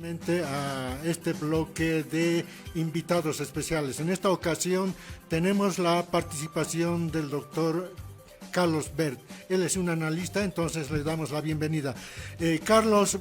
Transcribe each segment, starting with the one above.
A este bloque de invitados especiales. En esta ocasión tenemos la participación del doctor Carlos Bert. Él es un analista, entonces le damos la bienvenida. Carlos,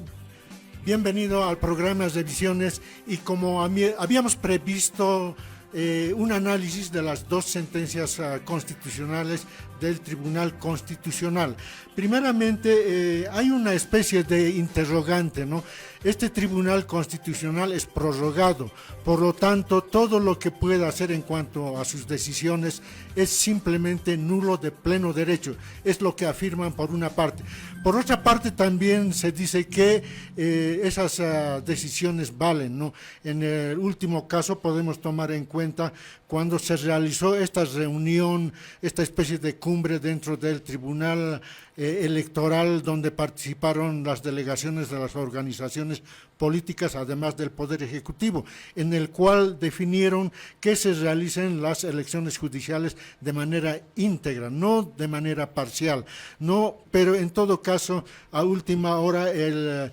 bienvenido al programa de Visiones, y como habíamos previsto un análisis de las dos sentencias constitucionales del Tribunal Constitucional. Primeramente, hay una especie de interrogante, ¿no? Este Tribunal Constitucional es prorrogado, por lo tanto, todo lo que pueda hacer en cuanto a sus decisiones es simplemente nulo de pleno derecho. Es lo que afirman por una parte. Por otra parte, también se dice que esas decisiones valen, ¿no? En el último caso podemos tomar en cuenta cuando se realizó esta reunión, esta especie de cumbre dentro del Tribunal Electoral, donde participaron las delegaciones de las organizaciones políticas, además del Poder Ejecutivo, en el cual definieron que se realicen las elecciones judiciales de manera íntegra, no de manera parcial, no, pero en todo caso, a última hora el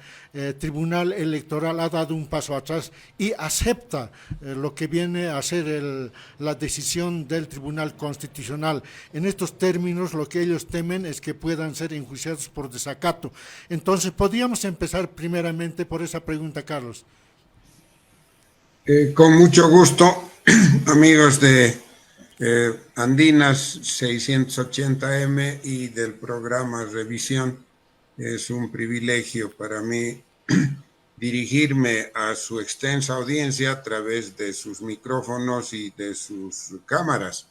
Tribunal Electoral ha dado un paso atrás y acepta lo que viene a ser la decisión del Tribunal Constitucional. En estos términos, lo que ellos temen es que puedan ser enjuiciados por desacato. Entonces, podríamos empezar primeramente por esa pregunta, Carlos. Con mucho gusto, amigos de Andinas 680M y del programa Revisión. Es un privilegio para mí dirigirme a su extensa audiencia a través de sus micrófonos y de sus cámaras.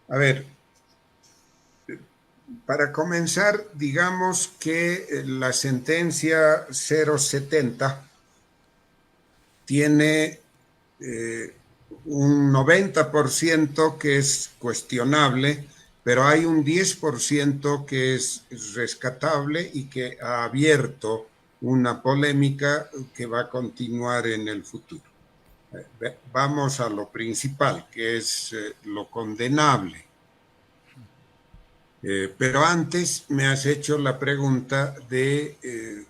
A ver, para comenzar, digamos que la sentencia 070 tiene un 90% que es cuestionable, pero hay un 10% que es rescatable y que ha abierto una polémica que va a continuar en el futuro. Vamos a lo principal, que es lo condenable. Pero antes me has hecho la pregunta de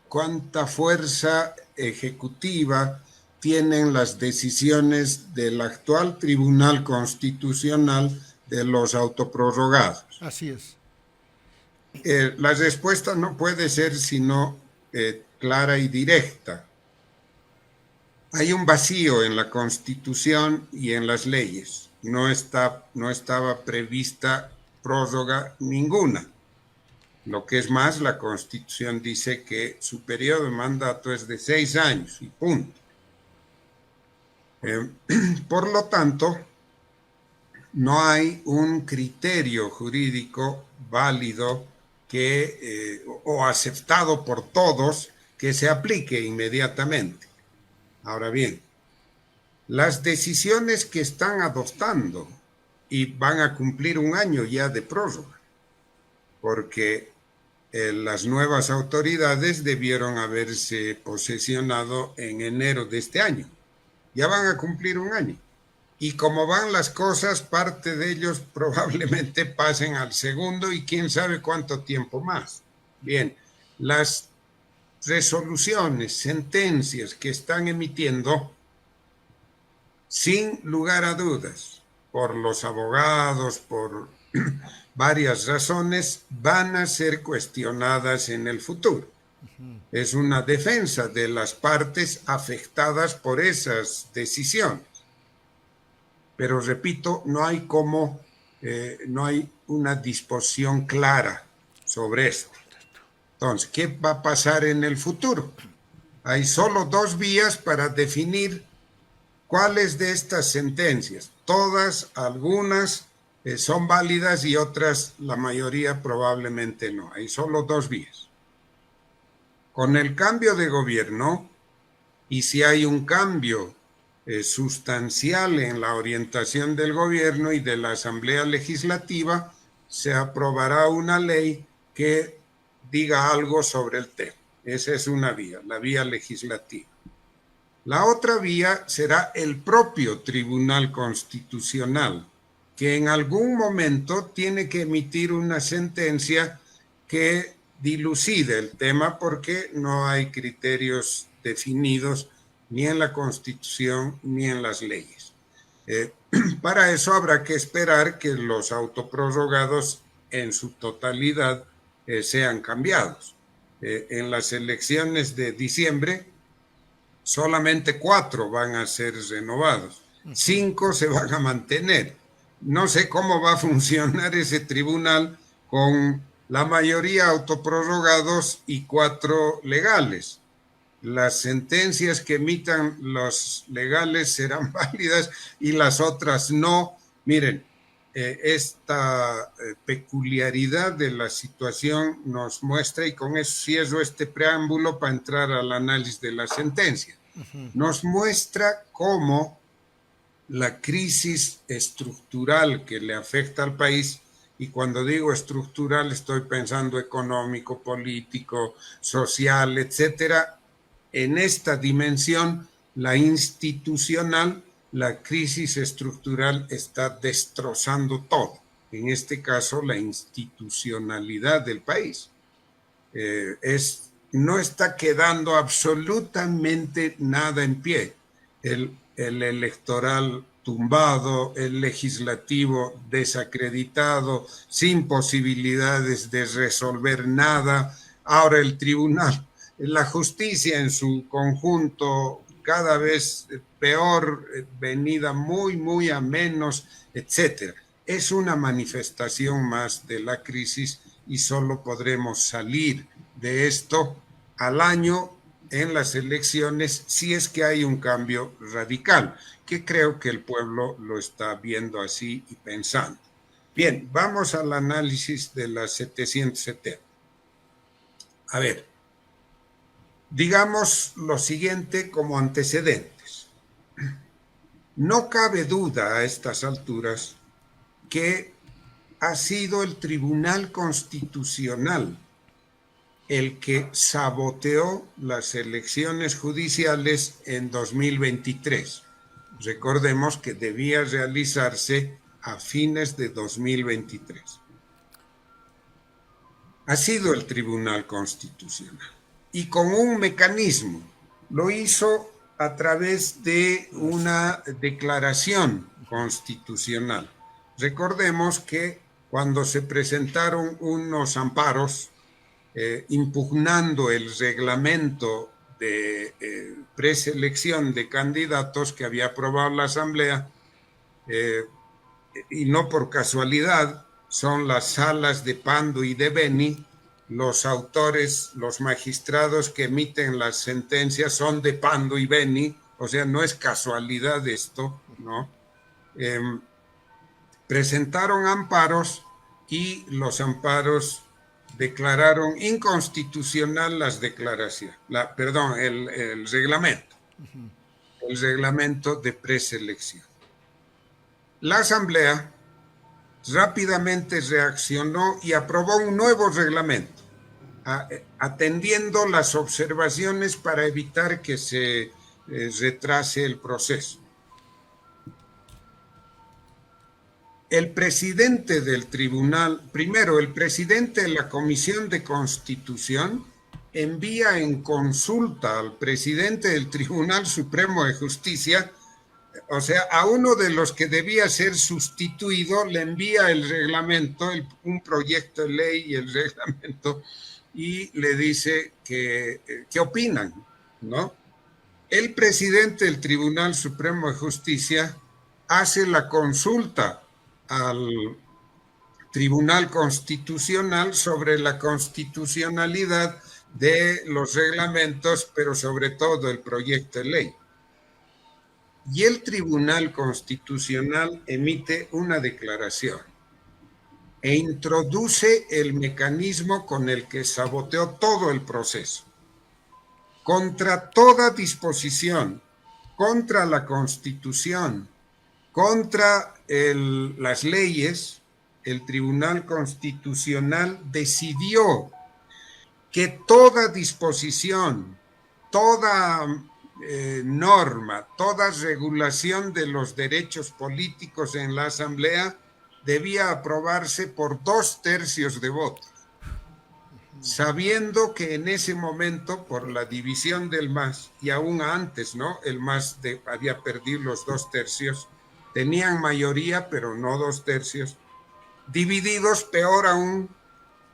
cuánta fuerza ejecutiva tienen las decisiones del actual Tribunal Constitucional de los autoprorrogados. Así es. La respuesta no puede ser sino clara y directa. Hay un vacío en la Constitución y en las leyes. No estaba prevista prórroga ninguna. Lo que es más, la Constitución dice que su periodo de mandato es de 6 años y punto. Por lo tanto, no hay un criterio jurídico válido o aceptado por todos que se aplique inmediatamente. Ahora bien, las decisiones que están adoptando y van a cumplir un año ya de prórroga, porque las nuevas autoridades debieron haberse posesionado en enero de este año. Ya van a cumplir un año. Y como van las cosas, parte de ellos probablemente pasen al segundo y quién sabe cuánto tiempo más. Bien, las resoluciones, sentencias que están emitiendo, sin lugar a dudas, por los abogados, por varias razones, van a ser cuestionadas en el futuro. Es una defensa de las partes afectadas por esas decisiones. Pero repito, no hay una disposición clara sobre esto. Entonces, ¿qué va a pasar en el futuro? Hay solo 2 vías para definir cuáles de estas sentencias. Todas, algunas son válidas y otras, la mayoría probablemente no. Hay solo 2 vías. Con el cambio de gobierno, y si hay un cambio sustancial en la orientación del gobierno y de la Asamblea Legislativa, se aprobará una ley que diga algo sobre el tema. Esa es una vía, la vía legislativa. La otra vía será el propio Tribunal Constitucional, que en algún momento tiene que emitir una sentencia que dilucida el tema porque no hay criterios definidos ni en la Constitución ni en las leyes. Para eso habrá que esperar que los autoprorrogados en su totalidad sean cambiados. En las elecciones de diciembre, solamente 4 van a ser renovados, 5 se van a mantener. No sé cómo va a funcionar ese tribunal con la mayoría autoprorrogados y 4 legales. Las sentencias que emitan los legales serán válidas y las otras no. Miren, esta peculiaridad de la situación nos muestra, y con eso cierro este preámbulo para entrar al análisis de la sentencia, nos muestra cómo la crisis estructural que le afecta al país, y cuando digo estructural estoy pensando económico, político, social, etcétera. En esta dimensión, la institucional, la crisis estructural está destrozando todo. En este caso, la institucionalidad del país. No está quedando absolutamente nada en pie. El electoral tumbado, el legislativo desacreditado, sin posibilidades de resolver nada. Ahora el tribunal, la justicia en su conjunto cada vez peor, venida muy a menos, etcétera. Es una manifestación más de la crisis y solo podremos salir de esto al año en las elecciones si es que hay un cambio radical, que creo que el pueblo lo está viendo así y pensando. Bien, vamos al análisis de las 770. A ver, digamos lo siguiente como antecedentes. No cabe duda a estas alturas que ha sido el Tribunal Constitucional el que saboteó las elecciones judiciales en 2023. Recordemos que debía realizarse a fines de 2023. Ha sido el Tribunal Constitucional y con un mecanismo. Lo hizo a través de una declaración constitucional. Recordemos que cuando se presentaron unos amparos impugnando el reglamento de preselección de candidatos que había aprobado la Asamblea, y no por casualidad, son las salas de Pando y de Beni, los autores, los magistrados que emiten las sentencias son de Pando y Beni, o sea, no es casualidad esto, ¿no? Presentaron amparos y los amparos declararon inconstitucional las declaraciones, el reglamento, el reglamento de preselección. La Asamblea rápidamente reaccionó y aprobó un nuevo reglamento, atendiendo las observaciones para evitar que se retrase el proceso. El presidente del tribunal, primero, el presidente de la Comisión de Constitución envía en consulta al presidente del Tribunal Supremo de Justicia, o sea, a uno de los que debía ser sustituido, le envía el reglamento, un proyecto de ley y el reglamento, y le dice qué opinan, ¿no? El presidente del Tribunal Supremo de Justicia hace la consulta al Tribunal Constitucional sobre la constitucionalidad de los reglamentos, pero sobre todo el proyecto de ley. Y el Tribunal Constitucional emite una declaración e introduce el mecanismo con el que saboteó todo el proceso. Contra toda disposición, contra la Constitución, contra las leyes, el Tribunal Constitucional decidió que toda disposición, toda norma, toda regulación de los derechos políticos en la Asamblea debía aprobarse por 2/3 de votos. sabiendo que en ese momento, por la división del MAS, y aún antes, ¿no? El MAS había perdido los 2/3, tenían mayoría, pero no 2/3, divididos peor aún.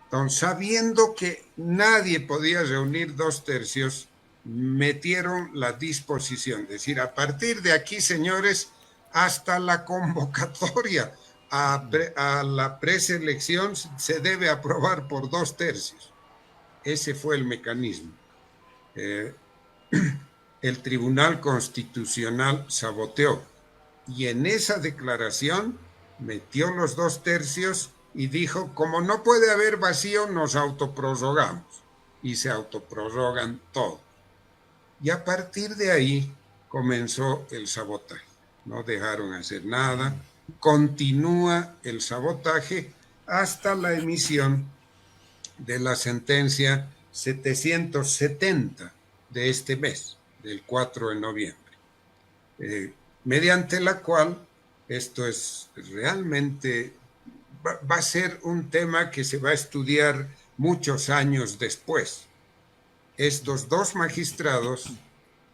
Entonces, sabiendo que nadie podía reunir 2/3, metieron la disposición. Es decir, a partir de aquí, señores, hasta la convocatoria a la preselección se debe aprobar por 2/3. Ese fue el mecanismo. El Tribunal Constitucional saboteó y en esa declaración metió los 2/3 y dijo, como no puede haber vacío, nos autoprorrogamos. Y se autoprorrogan todo. Y a partir de ahí comenzó el sabotaje. No dejaron hacer nada. Continúa el sabotaje hasta la emisión de la sentencia 770 de este mes, del 4 de noviembre, mediante la cual esto es realmente, va a ser un tema que se va a estudiar muchos años después. Estos dos magistrados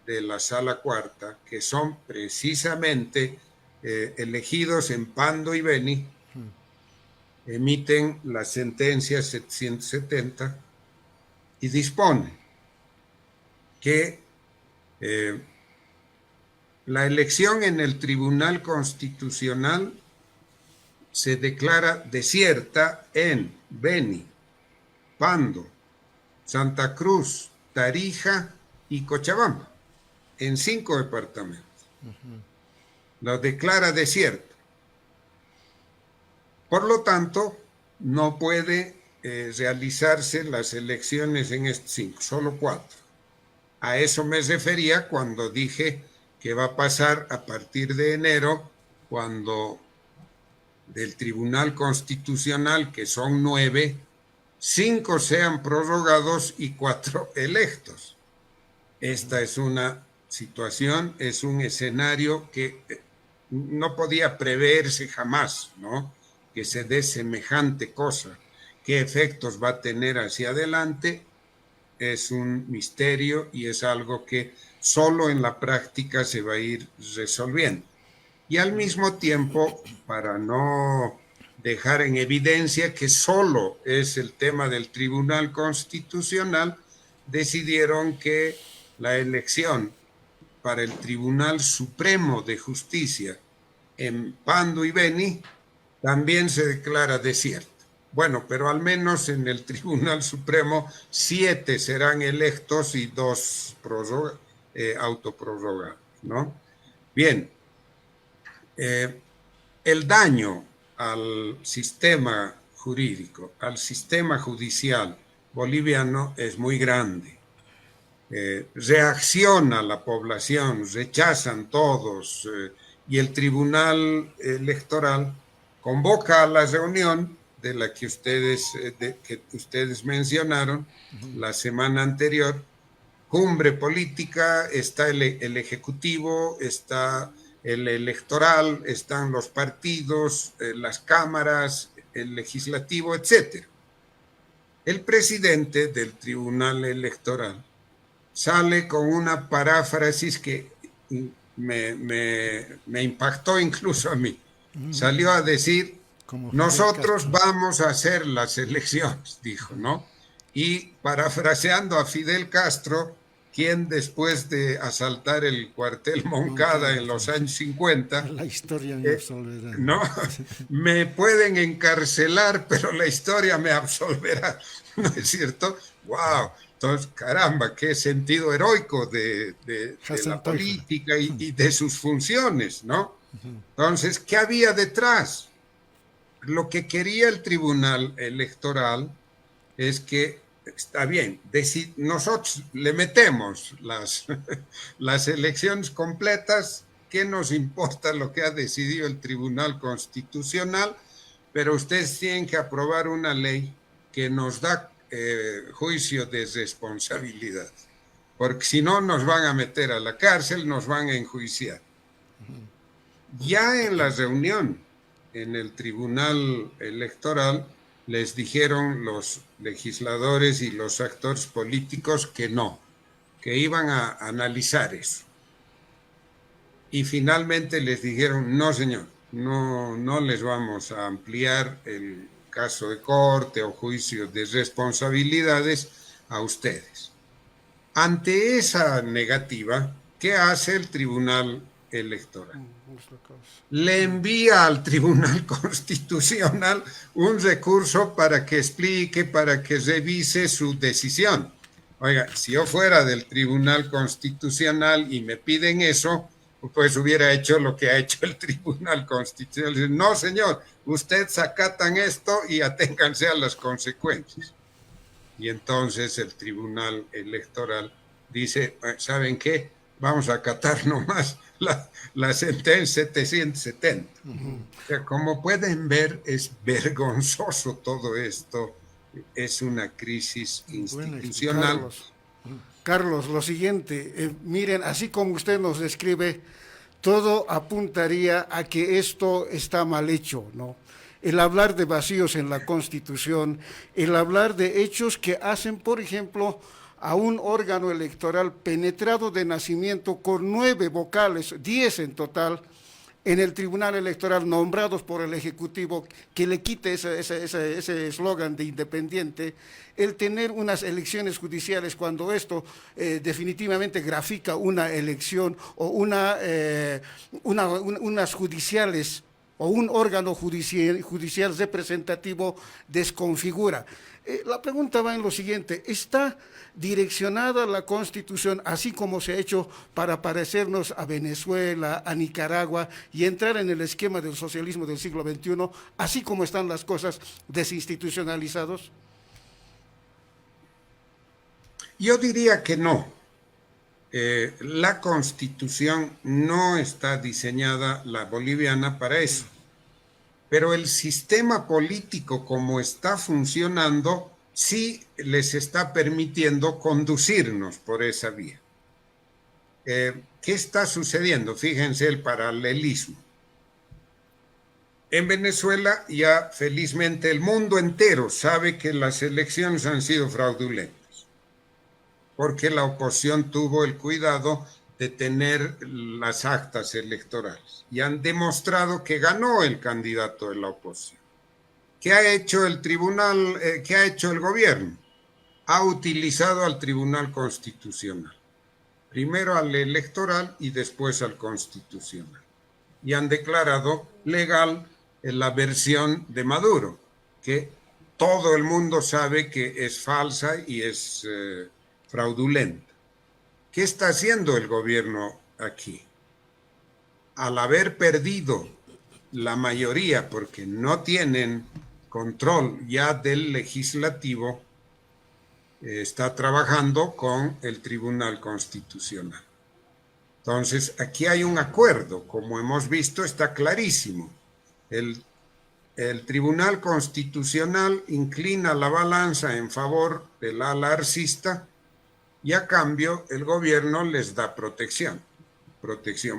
de la Sala Cuarta, que son precisamente elegidos en Pando y Beni, emiten la sentencia 770 y disponen que la elección en el Tribunal Constitucional se declara desierta en Beni, Pando, Santa Cruz, Tarija y Cochabamba, en 5 departamentos. Lo declara desierto. Por lo tanto, no puede realizarse las elecciones en estos 5, solo 4. A eso me refería cuando dije que va a pasar a partir de enero, cuando del Tribunal Constitucional, que son 9, 5 sean prorrogados y 4 electos. Esta es una situación, es un escenario que no podía preverse jamás, ¿no? Que se dé semejante cosa. ¿Qué efectos va a tener hacia adelante? Es un misterio y es algo que solo en la práctica se va a ir resolviendo. Y al mismo tiempo, para no dejar en evidencia que solo es el tema del Tribunal Constitucional, decidieron que la elección para el Tribunal Supremo de Justicia en Pando y Beni también se declara desierto. Bueno, pero al menos en el Tribunal Supremo 7 serán electos y 2 autoprorrogados, ¿no? Bien, el daño al sistema jurídico, al sistema judicial boliviano es muy grande. Reacciona la población, rechazan todos, y el Tribunal Electoral convoca a la reunión de la que ustedes mencionaron la semana anterior, cumbre política, está el Ejecutivo, está el Electoral, están los partidos, las cámaras, el Legislativo, etc. El presidente del Tribunal Electoral sale con una paráfrasis que me impactó incluso a mí. Salió a decir, nosotros vamos a hacer las elecciones, dijo, ¿no? Y parafraseando a Fidel Castro, quien después de asaltar el cuartel Moncada en los años 50, la historia me absolverá. ¿no? Me pueden encarcelar, pero la historia me absolverá, ¿no es cierto? ¡Wow! Entonces, caramba, qué sentido heroico de la política y de sus funciones, ¿no? Entonces, ¿qué había detrás? Lo que quería el Tribunal Electoral es que, está bien, nosotros le metemos las elecciones completas, ¿qué nos importa lo que ha decidido el Tribunal Constitucional? Pero ustedes tienen que aprobar una ley que nos da juicio de responsabilidad, porque si no nos van a meter a la cárcel, nos van a enjuiciar. Ya en la reunión en el Tribunal Electoral les dijeron los legisladores y los actores políticos que no, que iban a analizar eso. Y finalmente les dijeron, no señor, no les vamos a ampliar el caso de corte o juicio de responsabilidades a ustedes. Ante esa negativa, ¿qué hace el Tribunal Electoral? Le envía al Tribunal Constitucional un recurso para que explique, para que revise su decisión. Oiga, si yo fuera del Tribunal Constitucional y me piden eso, pues hubiera hecho lo que ha hecho el Tribunal Constitucional. No, señor, ustedes acatan esto y aténganse a las consecuencias. Y entonces el Tribunal Electoral dice, ¿saben qué? Vamos a acatar nomás la sentencia 770. O sea, como pueden ver, es vergonzoso todo esto. Es una crisis institucional. Carlos, lo siguiente, miren, así como usted nos describe, todo apuntaría a que esto está mal hecho, ¿no? El hablar de vacíos en la Constitución, el hablar de hechos que hacen, por ejemplo, a un órgano electoral penetrado de nacimiento con 9 vocales, 10 en total, en el Tribunal Electoral nombrados por el Ejecutivo, que le quite ese eslogan de independiente, el tener unas elecciones judiciales cuando esto definitivamente grafica una elección o unas judiciales o un órgano judicial representativo desconfigura. La pregunta va en lo siguiente, ¿está direccionada la Constitución, así como se ha hecho para parecernos a Venezuela, a Nicaragua, y entrar en el esquema del socialismo del siglo XXI, así como están las cosas desinstitucionalizados? Yo diría que no. La Constitución no está diseñada, la boliviana, para eso. Pero el sistema político como está funcionando sí les está permitiendo conducirnos por esa vía. ¿Qué está sucediendo? Fíjense el paralelismo. En Venezuela ya felizmente el mundo entero sabe que las elecciones han sido fraudulentas, porque la oposición tuvo el cuidado de tener las actas electorales y han demostrado que ganó el candidato de la oposición. ¿Qué ha hecho el tribunal? ¿Qué ha hecho el gobierno? Ha utilizado al Tribunal Constitucional, primero al electoral y después al constitucional, y han declarado legal la versión de Maduro, que todo el mundo sabe que es falsa y es fraudulenta. ¿Qué está haciendo el gobierno aquí? Al haber perdido la mayoría, porque no tienen control ya del legislativo, está trabajando con el Tribunal Constitucional. Entonces, aquí hay un acuerdo, como hemos visto, está clarísimo. El Tribunal Constitucional inclina la balanza en favor del ala arcista y a cambio el gobierno les da protección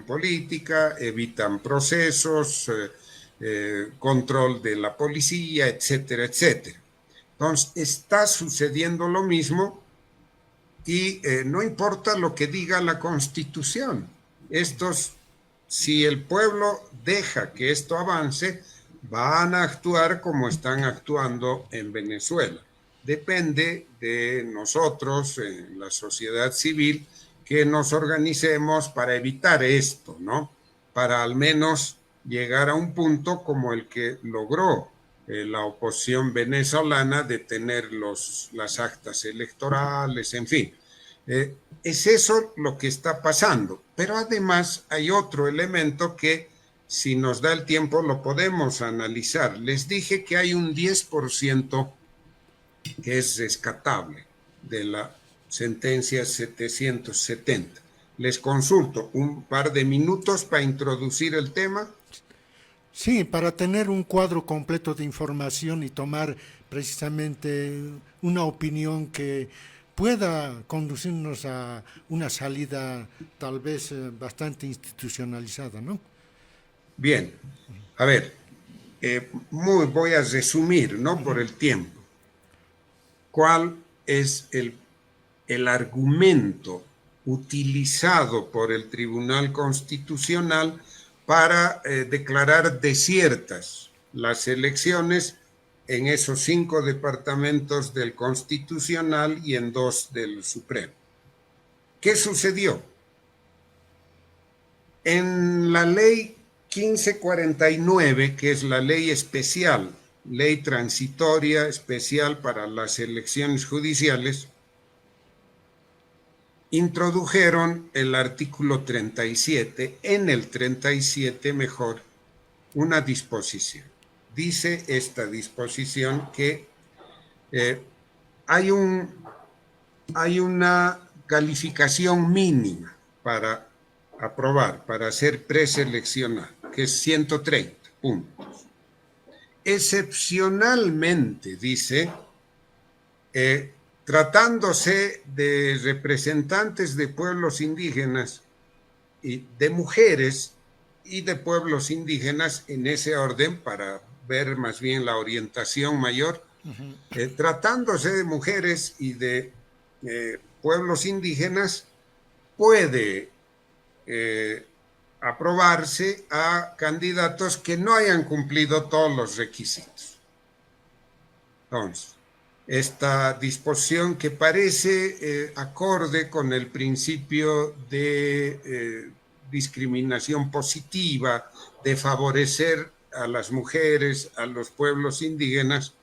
política, evitan procesos, control de la policía, etcétera, etcétera. Entonces, está sucediendo lo mismo y no importa lo que diga la Constitución. Si el pueblo deja que esto avance, van a actuar como están actuando en Venezuela. Depende de nosotros, la sociedad civil, que nos organicemos para evitar esto, ¿no? Para al menos llegar a un punto como el que logró la oposición venezolana de tener las actas electorales, en fin. Es eso lo que está pasando. Pero además hay otro elemento que, si nos da el tiempo, lo podemos analizar. Les dije que hay un 10% que es rescatable de la sentencia 770. Les consulto un par de minutos para introducir el tema. Sí, para tener un cuadro completo de información y tomar precisamente una opinión que pueda conducirnos a una salida tal vez bastante institucionalizada, ¿no? Bien, a ver, voy a resumir, ¿no? Por el tiempo. ¿Cuál es el argumento utilizado por el Tribunal Constitucional para declarar desiertas las elecciones en esos 5 departamentos del Constitucional y en 2 del Supremo? ¿Qué sucedió? En la ley 1549, que es la ley especial, ley transitoria especial para las elecciones judiciales, introdujeron el artículo 37, en el 37 mejor, una disposición. Dice esta disposición que hay una calificación mínima para aprobar, para ser preseleccionado, que es 130 puntos. Excepcionalmente, dice, tratándose de representantes de pueblos indígenas y de mujeres y de pueblos indígenas, en ese orden, para ver más bien la orientación mayor, tratándose de mujeres y de pueblos indígenas, puede aprobarse a candidatos que no hayan cumplido todos los requisitos. Entonces, esta disposición, que parece acorde con el principio de discriminación positiva, de favorecer a las mujeres, a los pueblos indígenas,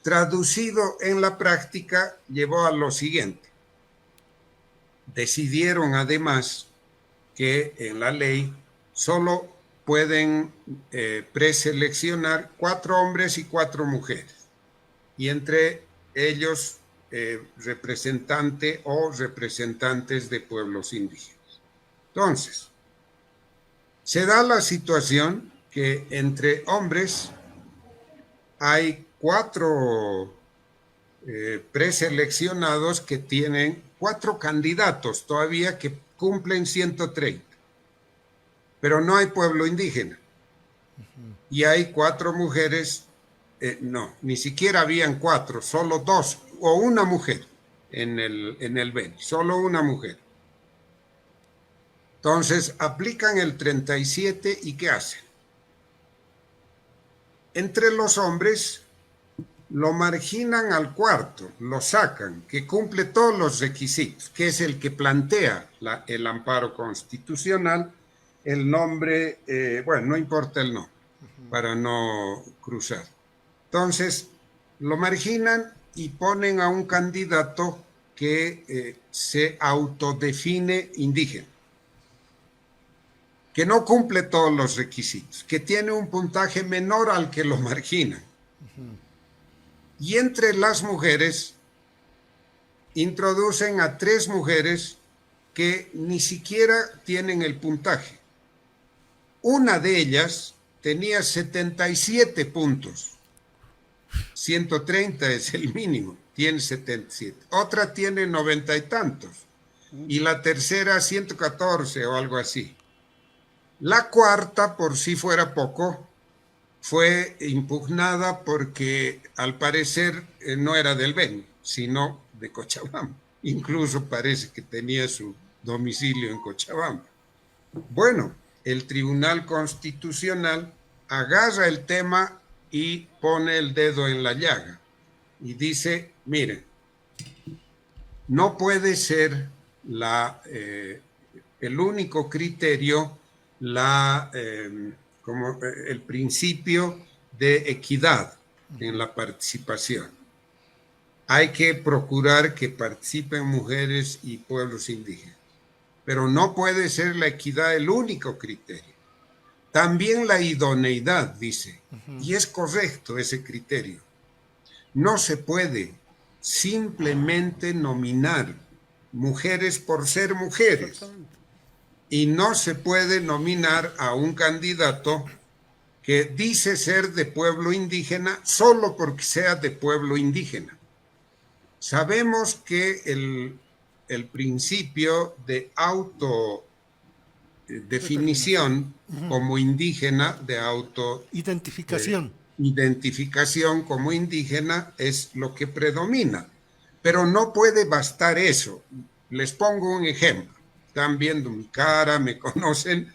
traducido en la práctica, llevó a lo siguiente. Decidieron además que en la ley solo pueden preseleccionar 4 hombres y 4 mujeres, y entre ellos representante o representantes de pueblos indígenas. Entonces, se da la situación que entre hombres hay 4 preseleccionados que tienen 4 candidatos todavía que cumplen 130, pero no hay pueblo indígena. Y hay 4 mujeres, no, ni siquiera habían 4, solo 2 o una mujer en el Beni, solo una mujer. Entonces aplican el 37 y ¿qué hacen? Entre los hombres lo marginan al 4, lo sacan, que cumple todos los requisitos, que es el que plantea el amparo constitucional, el nombre, bueno, no importa el nombre, para no cruzar. Entonces, lo marginan y ponen a un candidato que se autodefine indígena, que no cumple todos los requisitos, que tiene un puntaje menor al que lo marginan. Y entre las mujeres introducen a 3 mujeres que ni siquiera tienen el puntaje. Una de ellas tenía 77 puntos. 130 es el mínimo, tiene 77. Otra tiene 90 y tantos. Y la tercera 114 o algo así. La cuarta, por si fuera poco, fue impugnada porque al parecer no era del Beni, sino de Cochabamba. Incluso parece que tenía su domicilio en Cochabamba. Bueno, el Tribunal Constitucional agarra el tema y pone el dedo en la llaga y dice, miren, no puede ser el único criterio como el principio de equidad en la participación. Hay que procurar que participen mujeres y pueblos indígenas, pero no puede ser la equidad el único criterio. También la idoneidad, dice, y es correcto ese criterio. No se puede simplemente nominar mujeres por ser mujeres. Y no se puede nominar a un candidato que dice ser de pueblo indígena solo porque sea de pueblo indígena. Sabemos que el principio de definición como indígena, de Identificación. identificación como indígena, es lo que predomina. Pero no puede bastar eso. Les pongo un ejemplo. Están viendo mi cara, me conocen,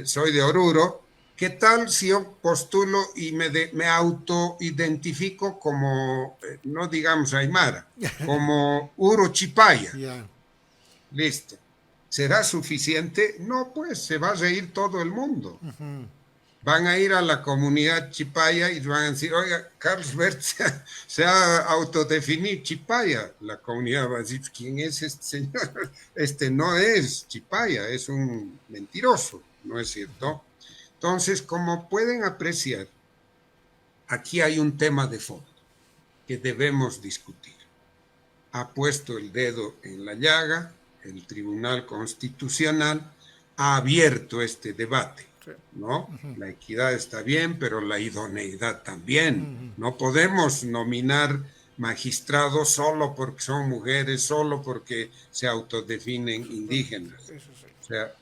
soy de Oruro. ¿Qué tal si yo postulo y me autoidentifico como, no digamos Aymara, como Uro Chipaya? Ya. Listo. ¿Será suficiente? No, pues se va a reír todo el mundo. Van a ir a la comunidad chipaya y van a decir, oiga, Carlos Bert se ha autodefinido chipaya. La comunidad va a decir, ¿quién es este señor? Este no es chipaya, es un mentiroso, ¿no es cierto? Entonces, como pueden apreciar, aquí hay un tema de fondo que debemos discutir. Ha puesto el dedo en la llaga, el Tribunal Constitucional ha abierto este debate, ¿no? La equidad está bien, pero la idoneidad también. No podemos nominar magistrados solo porque son mujeres, solo porque se autodefinen indígenas. O sea,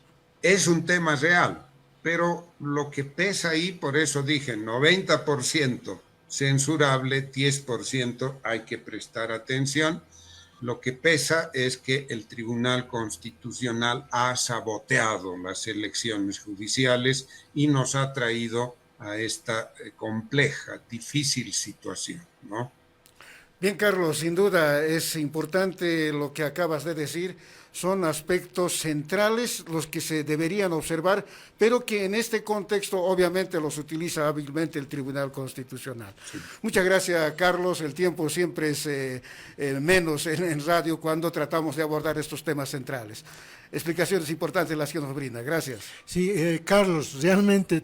es un tema real, pero lo que pesa ahí, por eso dije, 90% censurable, 10% hay que prestar atención. Lo que pesa es que el Tribunal Constitucional ha saboteado las elecciones judiciales y nos ha traído a esta compleja, difícil situación, ¿no? Bien, Carlos, sin duda es importante lo que acabas de decir. Son aspectos centrales los que se deberían observar, pero que en este contexto obviamente los utiliza hábilmente el Tribunal Constitucional. Sí. Muchas gracias, Carlos. El tiempo siempre es menos en radio cuando tratamos de abordar estos temas centrales. Explicaciones importantes las que nos brinda. Gracias. Sí, Carlos, realmente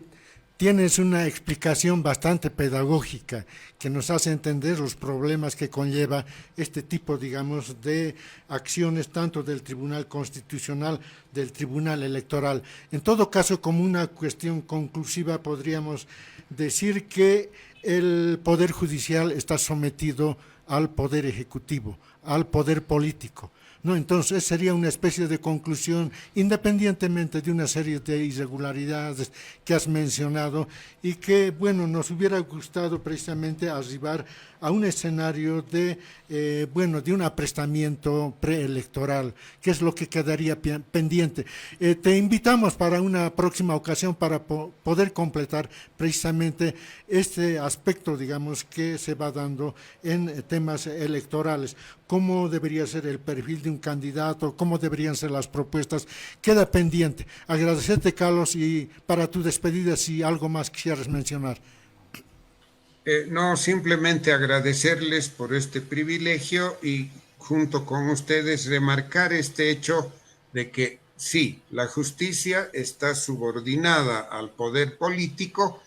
tienes una explicación bastante pedagógica que nos hace entender los problemas que conlleva este tipo, digamos, de acciones tanto del Tribunal Constitucional, del Tribunal Electoral. En todo caso, como una cuestión conclusiva, podríamos decir que el Poder Judicial está sometido al Poder Ejecutivo, al Poder Político, ¿no? Entonces sería una especie de conclusión, independientemente de una serie de irregularidades que has mencionado y que, bueno, nos hubiera gustado precisamente arribar a un escenario de, de un aprestamiento preelectoral, que es lo que quedaría pendiente. Te invitamos para una próxima ocasión para poder completar precisamente este aspecto, digamos, que se va dando en temas electorales. Cómo debería ser el perfil de un candidato, cómo deberían ser las propuestas, queda pendiente. Agradecerte, Carlos, y para tu despedida, si algo más quisieras mencionar. No, simplemente agradecerles por este privilegio y junto con ustedes remarcar este hecho de que sí, la justicia está subordinada al poder político,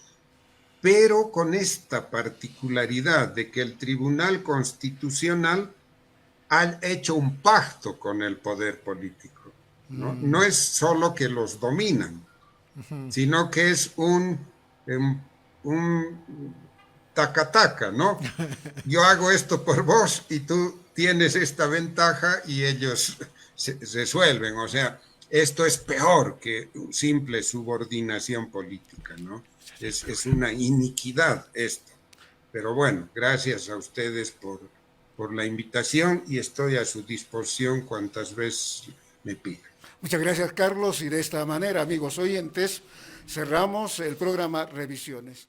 pero con esta particularidad de que el Tribunal Constitucional ha hecho un pacto con el poder político, ¿no? No es solo que los dominan, sino que es un taca-taca, ¿no? Yo hago esto por vos y tú tienes esta ventaja y ellos se resuelven. O sea, esto es peor que simple subordinación política, ¿no? Es una iniquidad esto. Pero bueno, gracias a ustedes por la invitación y estoy a su disposición cuantas veces me pidan. Muchas gracias, Carlos, y de esta manera, amigos oyentes, cerramos el programa Revisiones.